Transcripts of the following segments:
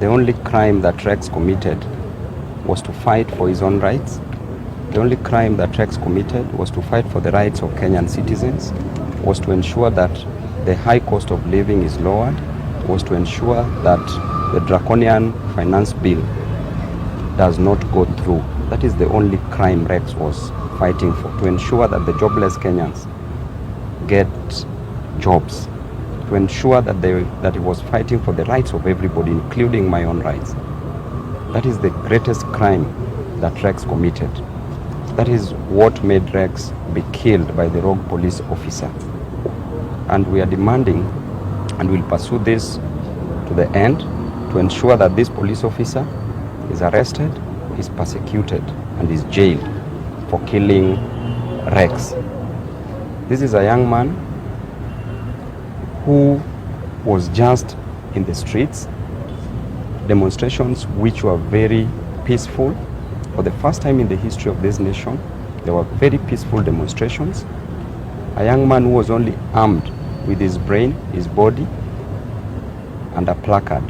The only crime that Rex committed was to fight for his own rights. The only crime that Rex committed was to fight for the rights of Kenyan citizens, was to ensure that the high cost of living is lowered, was to ensure that the draconian finance bill does not go through. That is the only crime Rex was fighting for, to ensure that the jobless Kenyans get jobs, to ensure that he was fighting for the rights of everybody, including my own rights. That is the greatest crime that Rex committed. That is what made Rex be killed by the rogue police officer. And we are demanding, and will pursue this to the end, to ensure that this police officer is arrested, is persecuted, and is jailed for killing Rex. This is a young man who was just in the streets, demonstrations which were very peaceful. For the first time in the history of this nation, there were very peaceful demonstrations. A young man who was only armed with his brain, his body, and a placard,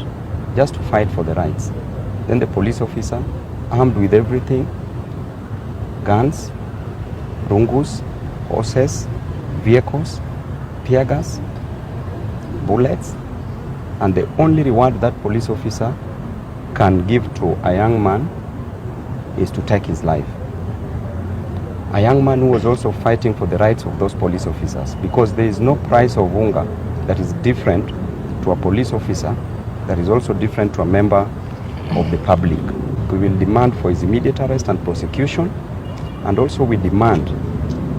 just to fight for the rights. Then the police officer, armed with everything, guns, rungus, horses, vehicles, tear gas, bullets, and the only reward that police officer can give to a young man is to take his life. A young man who was also fighting for the rights of those police officers, because there is no price of hunger that is different to a police officer, that is also different to a member of the public. We will demand for his immediate arrest and prosecution, and also we demand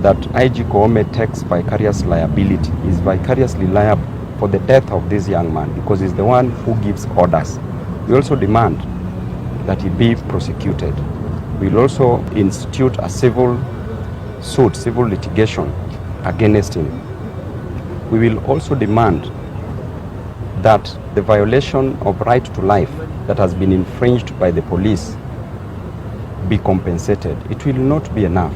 that IG Koome takes vicarious liability. He is vicariously liable for the death of this young man because he's the one who gives orders. We also demand that he be prosecuted. We will also institute a civil suit, civil litigation against him. We will also demand that the violation of right to life that has been infringed by the police be compensated. It will not be enough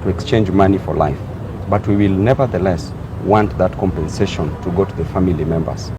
to exchange money for life, but we will nevertheless want that compensation to go to the family members.